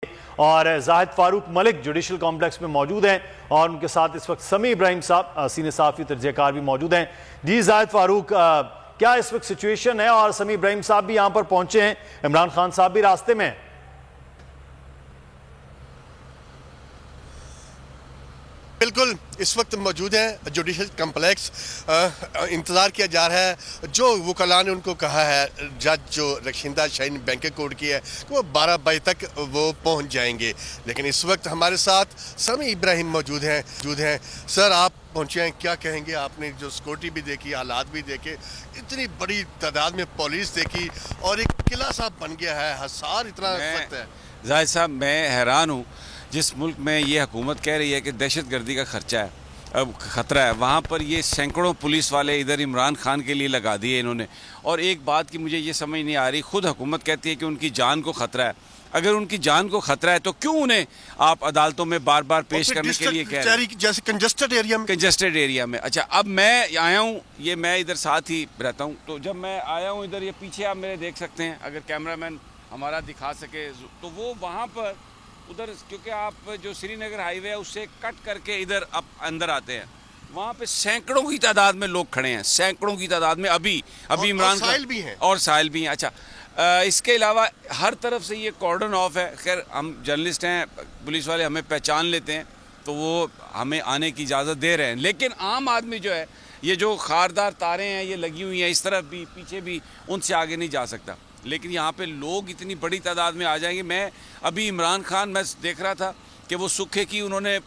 اور زاہد فاروق ملک judicial complex میں موجود ہیں اور ان کے ساتھ اس وقت سمیع ابراہیم صاحب سینئر صحافی تجزیہ کار بھی موجود ہیں. جی زاہد فاروق، کیا اس وقت سچویشن ہے؟ اور سمیع ابراہیم صاحب بھی یہاں پر پہنچے ہیں، عمران خان صاحب بھی راستے میں ہیں. بالکل اس وقت موجود ہیں جوڈیشل کمپلیکس. انتظار کیا جا رہا ہے. جو وکلاء نے ان کو کہا ہے، جج جو رکشندہ شاہین بینک کورٹ کی ہے، کہ وہ 12 بجے تک وہ پہنچ جائیں گے. لیکن اس وقت ہمارے ساتھ سمیع ابراہیم موجود ہیں. سر، آپ پہنچے ہیں، کیا کہیں گے؟ آپ نے جو سیکورٹی بھی دیکھی، حالات بھی دیکھے، اتنی بڑی تعداد میں پولیس دیکھی اور ایک قلعہ صاحب بن گیا ہے، حصار اتنا سخت ہے. زاہد صاحب، میں حیران ہوں. جس ملک میں یہ حکومت کہہ رہی ہے کہ دہشت گردی کا خطرہ ہے، وہاں پر یہ سینکڑوں پولیس والے ادھر عمران خان کے لیے لگا دیے انہوں نے. اور ایک بات کی مجھے یہ سمجھ نہیں آ رہی، خود حکومت کہتی ہے کہ ان کی جان کو خطرہ ہے. اگر ان کی جان کو خطرہ ہے تو کیوں انہیں آپ عدالتوں میں بار بار پیش کرنے کے لیے کہہ رہے ہیں؟ جیسے کنجسٹڈ ایریا میں. اچھا، اب میں آیا ہوں، یہ میں ادھر ساتھ ہی رہتا ہوں، تو جب میں آیا ہوں ادھر، یہ پیچھے آپ میرے دیکھ سکتے ہیں، اگر کیمرہ مین ہمارا دکھا سکے تو وہ وہاں پر ادھر، کیونکہ آپ جو سری نگر ہائی وے ہے اس سے کٹ کر کے ادھر اب اندر آتے ہیں، وہاں پہ سینکڑوں کی تعداد میں لوگ کھڑے ہیں، سینکڑوں کی تعداد میں. ابھی عمران خان بھی ہیں اور سائل بھی ہیں. اچھا، اس کے علاوہ ہر طرف سے یہ کارڈن آف ہے. خیر، ہم جرنلسٹ ہیں، پولیس والے ہمیں پہچان لیتے ہیں تو وہ ہمیں آنے کی اجازت دے رہے ہیں. لیکن عام آدمی جو ہے، یہ جو خاردار تاریں ہیں یہ لگی ہوئی ہیں اس طرف بھی پیچھے بھی، ان سے آگے نہیں جا سکتا. لیکن یہاں پہ لوگ اتنی بڑی تعداد میں آ جائیں گے. میں ابھی عمران خان، میں دیکھ رہا تھا کہ وہ سکھے کی انہوں نے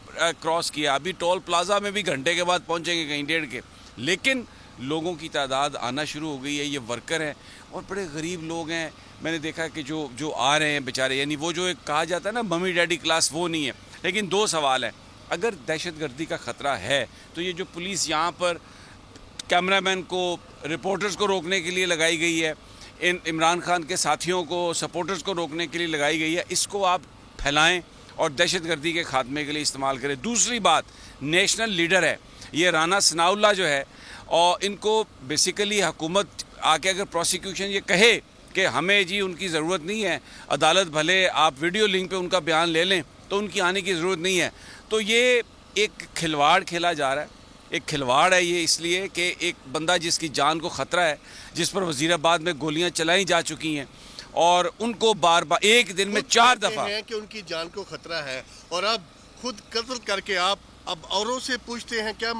کراس کیا، ابھی ٹول پلازا میں بھی گھنٹے کے بعد پہنچیں گے، کہیں 1.5 کے. لیکن لوگوں کی تعداد آنا شروع ہو گئی ہے. یہ ورکر ہیں اور بڑے غریب لوگ ہیں. میں نے دیکھا کہ جو آ رہے ہیں بیچارے، یعنی وہ جو ایک کہا جاتا ہے نا ممی ڈیڈی کلاس، وہ نہیں ہے. لیکن 2 سوال ہیں. اگر دہشت گردی کا خطرہ ہے تو یہ جو پولیس یہاں پر کیمرہ مین کو، رپورٹرز کو روکنے کے لیے لگائی گئی ہے، ان عمران خان کے ساتھیوں کو، سپورٹرز کو روکنے کے لیے لگائی گئی ہے، اس کو آپ پھیلائیں اور دہشت گردی کے خاتمے کے لیے استعمال کریں. دوسری بات، نیشنل لیڈر ہے یہ رانا ثناء اللہ جو ہے، اور ان کو بیسیکلی حکومت آ کے اگر پروسیکیوشن یہ کہے کہ ہمیں جی ان کی ضرورت نہیں ہے، عدالت بھلے آپ ویڈیو لنک پہ ان کا بیان لے لیں تو ان کی آنے کی ضرورت نہیں ہے. تو یہ ایک کھلواڑ کھیلا جا رہا ہے. ایک کھلواڑ ہے یہ، اس لیے کہ ایک بندہ جس کی جان کو خطرہ ہے، جس پر وزیر آباد میں گولیاں چلائی جا چکی ہیں، اور ان کو بار بار ایک دن میں 4 دفعہ کہ ان کی جان کو خطرہ ہے، اور اب خود قتل کر کے آپ اب اوروں سے پوچھتے ہیں کیا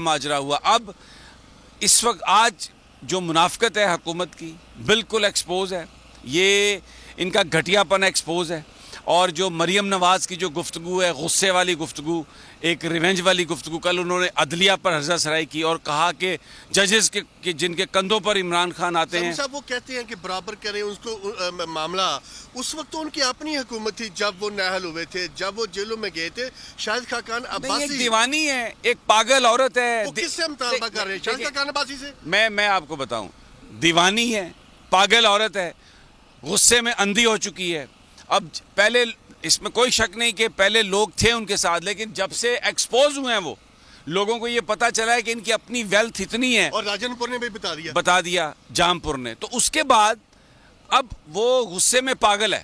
ماجرا ہوا. اب اس وقت آج جو منافقت ہے حکومت کی بالکل ایکسپوز ہے. یہ ان کا گھٹیا پن ایکسپوز ہے. اور جو مریم نواز کی جو گفتگو ہے، غصے والی گفتگو، ایک ریونج والی گفتگو، کل انہوں نے عدلیہ پر ہرزہ سرائی کی اور کہا کہ ججز کے جن کے کندھوں پر عمران خان آتے ہیں، صاحب وہ کہتے ہیں کہ برابر کریں اس کو معاملہ. اس وقت تو ان کی اپنی حکومت تھی جب وہ نااہل ہوئے تھے، جب وہ جیلوں میں گئے تھے. شاہد خاقان عباسی ایک دیوانی ہے، ایک پاگل عورت ہے. وہ کس سے مطالبہ کر رہے ہیں؟ شاہد خاقان عباسی سے. میں آپ کو بتاؤں، دیوانی ہے، پاگل عورت ہے، غصے میں اندھی ہو چکی ہے. اب پہلے اس میں کوئی شک نہیں کہ پہلے لوگ تھے ان کے ساتھ، لیکن جب سے ایکسپوز ہوئے ہیں وہ لوگوں کو یہ پتا چلا ہے کہ ان کی اپنی ویلتھ اتنی ہے، اور راجن پور نے بھی بتا دیا جام پور نے، تو اس کے بعد اب وہ غصے میں پاگل ہے.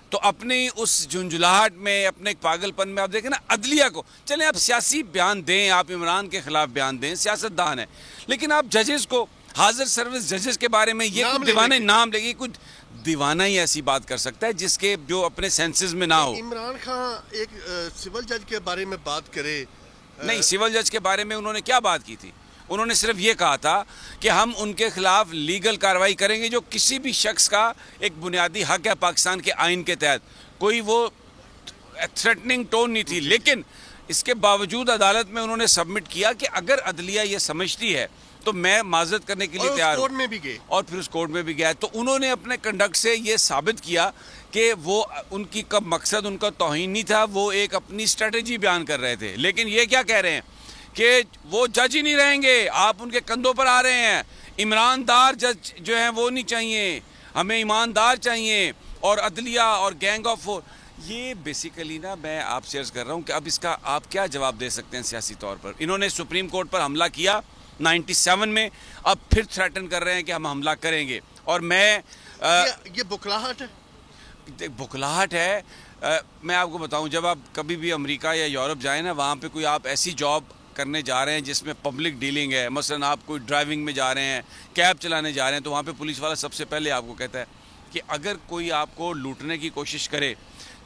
تو اپنی اس جھنجھلاہٹ میں، اپنے پاگل پن میں آپ دیکھیں نا عدلیہ کو، چلیں آپ سیاسی بیان دیں، آپ عمران کے خلاف بیان دیں، سیاست دان ہے، لیکن آپ ججز کو، حاضر سروس ججز کے بارے میں یہ کچھ دیوانے نام لے گی، کچھ دیوانہ ہی ایسی بات کر سکتا ہے جس کے جو اپنے سینسز میں نہ ہو. عمران خان ایک سول جج کے بارے میں بات کرے. نہیں، سول جج کے بارے میں انہوں نے کیا بات کی تھی؟ انہوں نے صرف یہ کہا تھا کہ ہم ان کے خلاف لیگل کارروائی کریں گے جو کسی بھی شخص کا ایک بنیادی حق ہے پاکستان کے آئین کے تحت. کوئی وہ تھریٹننگ ٹون نہیں تھی. لیکن اس کے باوجود عدالت میں انہوں نے سبمٹ کیا کہ اگر عدلیہ یہ سمجھتی ہے تو میں معذرت کرنے کے لیے تیار ہوں، اور پھر اس کورٹ میں بھی گیا. تو انہوں نے اپنے کنڈکٹ سے یہ ثابت کیا کہ وہ ان کی کا مقصد ان کا توہین نہیں تھا، وہ ایک اپنی اسٹریٹجی بیان کر رہے تھے. لیکن یہ کیا کہہ رہے ہیں کہ وہ جج ہی نہیں رہیں گے، آپ ان کے کندھوں پر آ رہے ہیں. ایماندار جج جو ہیں وہ نہیں چاہیے، ہمیں ایماندار چاہیے، اور عدلیہ اور گینگ آف فور. یہ بیسیکلی نا، میں آپ سے عرض کر رہا ہوں کہ اب اس کا آپ کیا جواب دے سکتے ہیں سیاسی طور پر. انہوں نے سپریم کورٹ پر حملہ کیا 97 میں، اب پھر تھریٹن کر رہے ہیں کہ ہم حملہ کریں گے. اور میں یہ بکلاہٹ ہے. بکلاہٹ ہے. میں آپ کو بتاؤں, جب آپ کبھی بھی امریکہ یا یورپ جائیں نا, وہاں پہ کوئی آپ ایسی جاب کرنے جا رہے ہیں جس میں پبلک ڈیلنگ ہے, مثلا آپ کوئی ڈرائیونگ میں جا رہے ہیں, کیب چلانے جا رہے ہیں, تو وہاں پہ پولیس والا سب سے پہلے آپ کو کہتا ہے کہ اگر کوئی آپ کو لوٹنے کی کوشش کرے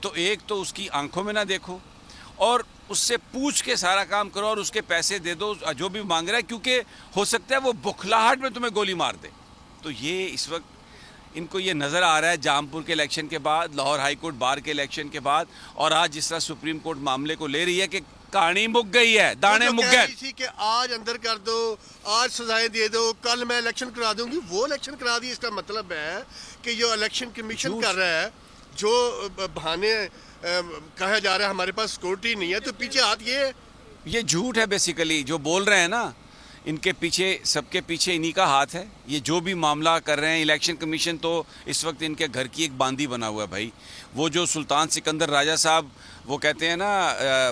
تو ایک تو اس کی آنکھوں میں نہ دیکھو, اور اس سے پوچھ کے سارا کام کرو, اور اس کے پیسے دے دو جو بھی مانگ رہا ہے, کیونکہ ہو سکتا ہے وہ بخلاہٹ میں تمہیں گولی مار دے. تو یہ اس وقت ان کو یہ نظر آ رہا ہے جامپور کے الیکشن کے بعد, لاہور ہائی کورٹ بار کے الیکشن کے بعد, اور آج جس طرح سپریم کورٹ معاملے کو لے رہی ہے کہ کہانی مک گئی ہے, دانے مک گئے کہ آج اندر کر دو, آج سزائیں دے دو, کل میں الیکشن کرا دوں گی. وہ الیکشن کرا دی, اس کا مطلب ہے کہ جو الیکشن کمیشن کر رہا ہے, جو بہانے کہا جا رہا ہے ہمارے پاس سیکورٹی نہیں ہے, تو پیچھے ہاتھ یہ جھوٹ ہے. بیسیکلی جو بول رہے ہیں نا, ان کے پیچھے, سب کے پیچھے انہی کا ہاتھ ہے. یہ جو بھی معاملہ کر رہے ہیں, الیکشن کمیشن تو اس وقت ان کے گھر کی ایک باندی بنا ہوا ہے بھائی. وہ جو سلطان سکندر راجہ صاحب وہ کہتے ہیں نا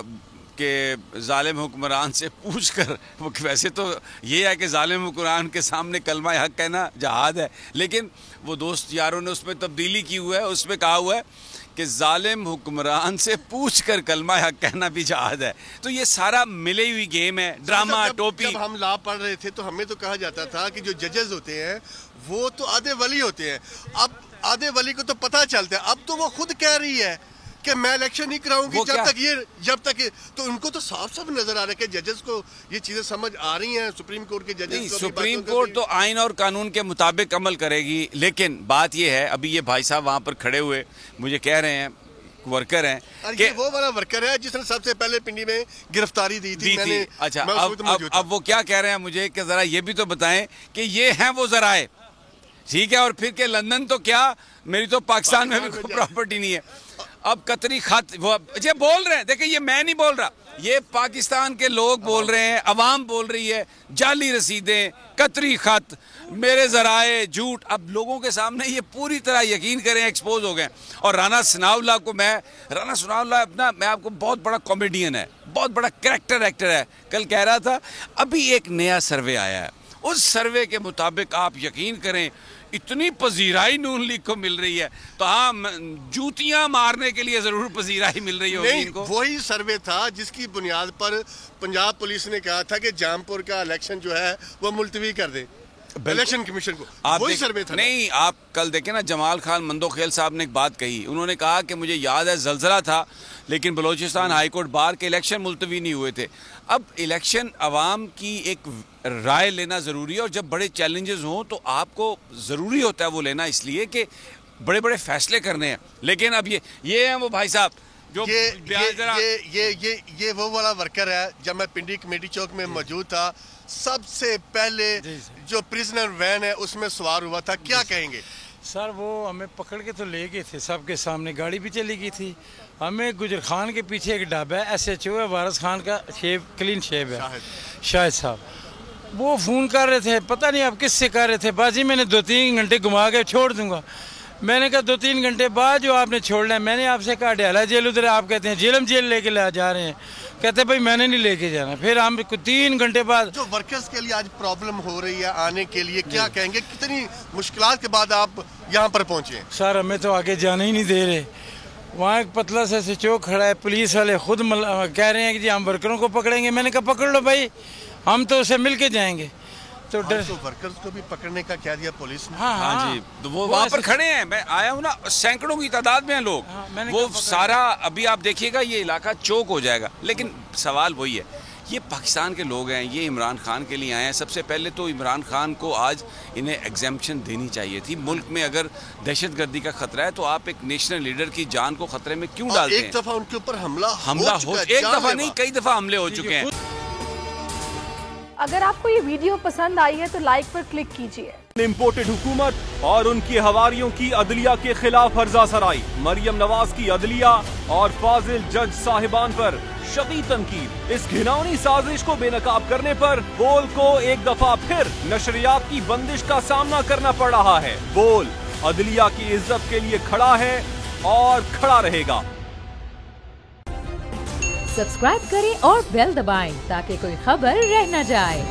کہ ظالم حکمران سے پوچھ کر, ویسے تو یہ ہے کہ ظالم حکمران کے سامنے کلمہ حق کہنا جہاد ہے, لیکن وہ دوست یاروں نے اس میں تبدیلی کی ہوا ہے, اس میں کہا ہوا ہے کہ ظالم حکمران سے پوچھ کر کلمہ حق کہنا بھی جہاد ہے. تو یہ سارا ملی ہوئی گیم ہے, ڈرامہ ٹوپی. جب ہم لا پڑھ رہے تھے تو ہمیں تو کہا جاتا تھا کہ جو ججز ہوتے ہیں وہ تو آدھے ولی ہوتے ہیں. اب آدھے ولی کو تو پتہ چلتا ہے, اب تو وہ خود کہہ رہی ہے کہ میں الیکشن نہیں کراؤں گی جب تک تو ان کو تو صاف صاف نظر آ رہا ہے کہ ججز کو یہ چیزیں سمجھ آ رہی ہیں. سپریم کورٹ کے ججز کو, سپریم کورٹ تو آئین اور قانون کے مطابق عمل کرے گی, لیکن بات یہ ہے, ابھی یہ بھائی صاحب وہاں پر کھڑے ہوئے مجھے کہہ رہے ہیں, ورکر ہیں, کہ وہ والا ورکر ہے جس نے سب سے پہلے پنڈی میں گرفتاری دی تھی. اچھا, اب وہ کیا کہہ رہے ہیں مجھے کہ ذرا یہ بھی تو بتائیں کہ یہ ہیں وہ ذرائع, ٹھیک ہے, اور پھر کہ لندن تو کیا, میری تو پاکستان میں بھی کوئی پراپرٹی نہیں ہے. اب قطری خط وہ یہ بول رہے ہیں, دیکھیں یہ میں نہیں بول رہا, یہ پاکستان کے لوگ بول رہے ہیں, عوام بول رہی ہے, جعلی رسیدیں, قطری خط, میرے ذرائع, جھوٹ. اب لوگوں کے سامنے یہ پوری طرح یقین کریں ایکسپوز ہو گئے. اور رانا ثناء اللہ کو رانا ثناء اللہ اپنا, میں آپ کو, بہت بڑا کامیڈین ہے, بہت بڑا کریکٹر ایکٹر ہے. کل کہہ رہا تھا ابھی ایک نیا سروے آیا ہے, اس سروے کے مطابق آپ یقین کریں اتنی پذیرائی نون لیگ کو مل رہی ہے, تو ہاں جوتیاں مارنے کے لیے ضرور پذیرائی مل رہی ہوگی ان کو. وہی سروے تھا جس کی بنیاد پر پنجاب پولیس نے کہا تھا کہ جامپور کا الیکشن جو ہے وہ ملتوی کر دے الیکشن کمیشن کو. وہی سروے تھا. نہیں, آپ کل دیکھیں نا, جمال خان مندوخیل صاحب نے ایک بات کہی, انہوں نے کہا کہ مجھے یاد ہے زلزلہ تھا لیکن بلوچستان ہائی کورٹ بار کے الیکشن ملتوی نہیں ہوئے تھے. اب الیکشن عوام کی ایک رائے لینا ضروری ہے, اور جب بڑے چیلنجز ہوں تو آپ کو ضروری ہوتا ہے وہ لینا, اس لیے کہ بڑے بڑے فیصلے کرنے ہیں. لیکن اب یہ ہیں وہ بھائی صاحب جو یہ وہ والا ورکر ہے. جب میں پنڈی کمیٹی چوک میں موجود تھا, سب سے پہلے جو پریزنر وین ہے اس میں سوار ہوا تھا. کیا کہیں گے سر؟ وہ ہمیں پکڑ کے تو لے گئے تھے, سب کے سامنے گاڑی بھی چلی گئی تھی. ہمیں گجر خان کے پیچھے ایک ڈھابہ ہے, SHO ہے, وارث خان کا شیو, کلین شیو ہے, شاہد صاحب, وہ فون کر رہے تھے, پتہ نہیں آپ کس سے کر رہے تھے, باجی میں نے 2-3 گھنٹے گھما کے چھوڑ دوں گا. میں نے کہا 2-3 گھنٹے بعد جو آپ نے چھوڑنا ہے, میں نے آپ سے کہا ڈیالہ جیل ادھر, آپ کہتے ہیں جیلم جیل لے کے جا رہے ہیں, کہتے بھائی میں نے نہیں لے کے جانا. پھر ہم 3 گھنٹے بعد جو ورکرز کے لیے آج پرابلم ہو رہی ہے آنے کے لیے, کیا کہیں گے؟ کتنی مشکلات کے بعد آپ یہاں پر پہنچے؟ سر ہمیں تو آگے جانا ہی نہیں دے رہے. وہاں ایک پتلا سا SHO کھڑا ہے, پولیس والے خود کہہ رہے ہیں کہ جی ہم ورکروں کو پکڑیں گے. میں نے کہا پکڑ لو بھائی, ہم تو اسے مل کے جائیں گے. تو ورکرز کو بھی پکڑنے کا کہہ دیا پولیس نے. ہاں جی, وہ وہاں پر کھڑے ہیں, میں آیا ہوں نا, سینکڑوں کی تعداد میں ہیں لوگ. وہ سارا ابھی آپ دیکھیے گا یہ علاقہ چوک ہو جائے گا. لیکن سوال وہی ہے, یہ پاکستان کے لوگ ہیں, یہ عمران خان کے لیے آئے ہیں. سب سے پہلے تو عمران خان کو آج انہیں ایگزیمپشن دینی چاہیے تھی. ملک میں اگر دہشت گردی کا خطرہ ہے تو آپ ایک نیشنل لیڈر کی جان کو خطرے میں کیوں ڈالتے ہیں؟ ایک دفعہ ان کے اوپر حملہ ہو, ایک دفعہ نہیں کئی دفعہ حملے ہو چکے ہیں. اگر آپ کو یہ ویڈیو پسند آئی ہے تو لائک پر کلک کیجئے. امپورٹڈ حکومت اور ان کی حواریوں کی عدلیہ کے خلاف ہرزہ سرائی, مریم نواز کی عدلیہ اور فاضل جج صاحبان پر شدید تنقید. اس گھناؤنی سازش کو بے نقاب کرنے پر بول کو ایک دفعہ پھر نشریات کی بندش کا سامنا کرنا پڑ رہا ہے. بول عدلیہ کی عزت کے لیے کھڑا ہے اور کھڑا رہے گا. سبسکرائب کریں اور بیل دبائیں تاکہ کوئی خبر رہ نہ جائے.